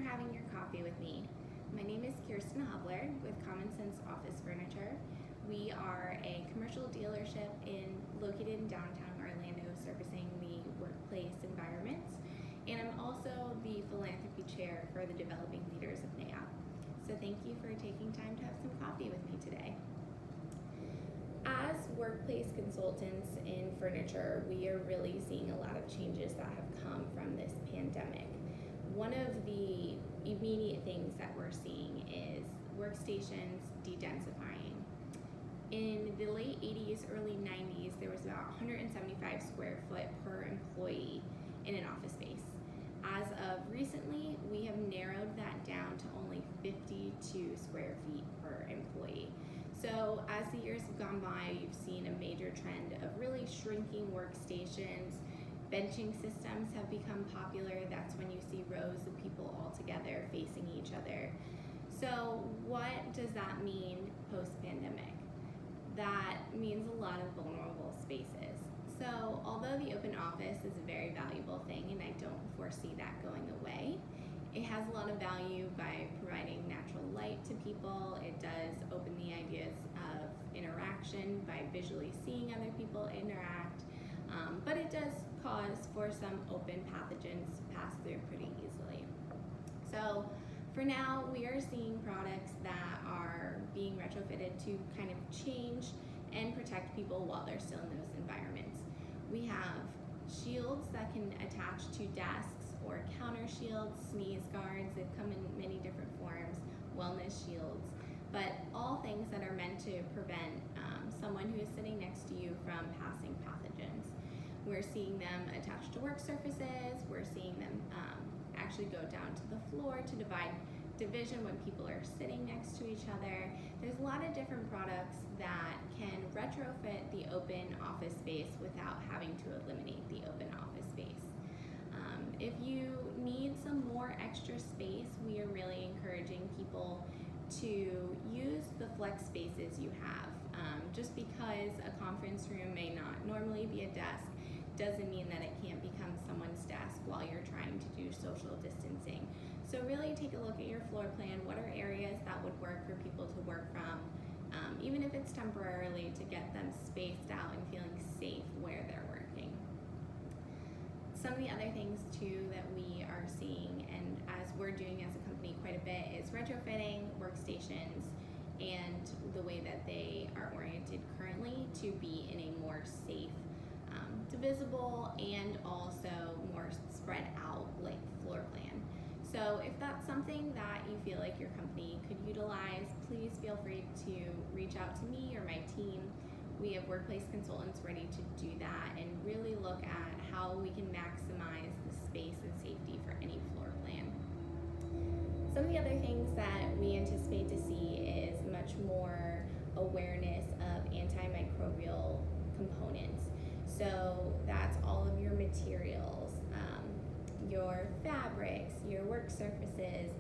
having your coffee with me. My name is Kirsten Hobler with Common Sense Office Furniture. We are a commercial dealership located in downtown Orlando, servicing the workplace environments. And I'm also the philanthropy chair for the Developing Leaders of NAIOP. So thank you for taking time to have some coffee with me today. As workplace consultants in furniture, we are really seeing a lot of changes that have come from this pandemic. One of the immediate things that we're seeing is workstations de-densifying. In the late 80s, early 90s, there was about 175 square foot per employee in an office space. As of recently, we have narrowed that down to only 52 square feet per employee. So as the years have gone by, you've seen a major trend of really shrinking workstations. Benching systems have become popular. That's when you see rows of people all together facing each other. So what does that mean post-pandemic? That means a lot of vulnerable spaces. So although the open office is a very valuable thing, and I don't foresee that going away, it has a lot of value by providing natural light to people. It does open the ideas of interaction by visually seeing other people interact, but it does cause for some open pathogens to pass through pretty easily. So for now, we are seeing products that are being retrofitted to kind of change and protect people while they're still in those environments. We have shields that can attach to desks, or counter shields, sneeze guards. They've come in many different forms, wellness shields, but all things that are meant to prevent someone who is sitting next to you from passing pathogens. We're seeing them attached to work surfaces. We're seeing them actually go down to the floor to divide division when people are sitting next to each other. There's a lot of different products that can retrofit the open office space without having to eliminate the open office space. If you need some more extra space, we are really encouraging people to use the flex spaces you have. Just because a conference room may not normally be a desk doesn't mean that it can't become someone's desk while you're trying to do social distancing. So really take a look at your floor plan. What are areas that would work for people to work from, even if it's temporarily, to get them spaced out and feeling safe where they're working. Some of the other things too that we are seeing, and as we're doing as a company quite a bit, is retrofitting workstations and the way that they are oriented currently to be in a more safe, divisible, and also more spread out like floor plan. So if that's something that you feel like your company could utilize, please feel free to reach out to me or my team. We have workplace consultants ready to do that and really look at how we can maximize the space and safety for any floor plan. Some of the other things that we anticipate to see is much more awareness of antimicrobial components. So that's all of your materials, your fabrics, your work surfaces,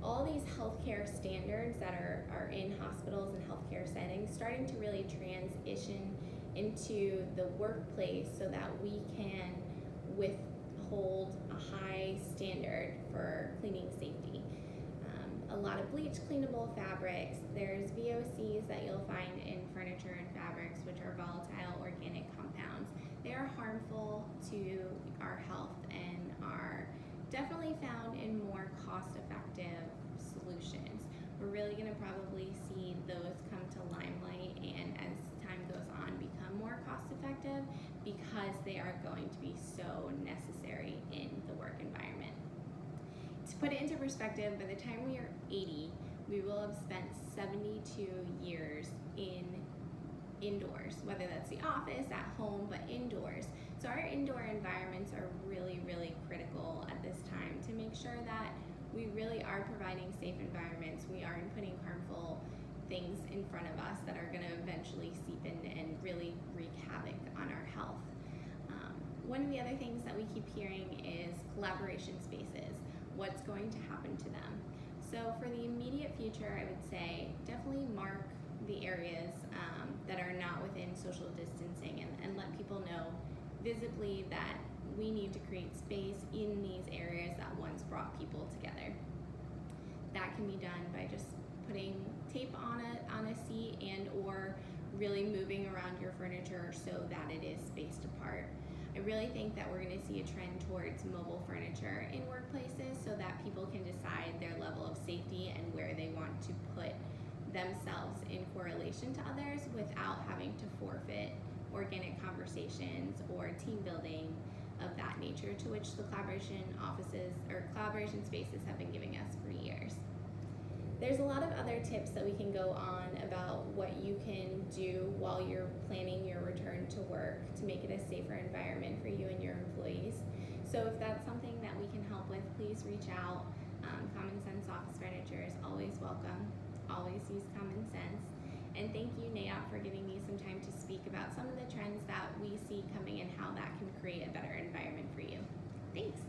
all these healthcare standards that are in hospitals and healthcare settings, starting to really transition into the workplace so that we can withhold a high standard for cleaning safety. A lot of bleach cleanable fabrics. There's VOCs that you'll find in furniture and fabrics, which are volatile organic compounds. They are harmful to our health and are definitely found in more cost-effective solutions. We're really going to probably see those come to limelight, and as time goes on, become more cost-effective because they are going to be so necessary in the work environment. To put it into perspective, by the time we are 80, we will have spent 72 years indoors, whether that's the office, at home, but indoors. So our indoor environments are really, really critical at this time to make sure that we really are providing safe environments. We aren't putting harmful things in front of us that are going to eventually seep in and really wreak havoc on our health. One of the other things that we keep hearing is collaboration spaces. What's going to happen to them? So for the immediate future, I would say definitely mark the areas that are not within social distancing, and let people know visibly that we need to create space in these areas that once brought people together. That can be done by just putting tape on a seat and or really moving around your furniture so that it is spaced apart. I really think that we're going to see a trend towards mobile furniture in workplaces so that people can decide their level of safety and where they want to put themselves in correlation to others without having to forfeit organic conversations or team building of that nature, to which the collaboration offices or collaboration spaces have been giving us for years. There's a lot of other tips that we can go on about what you can do while you're planning your return to work to make it a safer environment for you and your employees. So if that's something that we can help with, please reach out. Common Sense Office Furniture is always welcome. Always use common sense. And thank you, NAIOP, for giving me some time to speak about some of the trends that we see coming and how that can create a better environment for you. Thanks.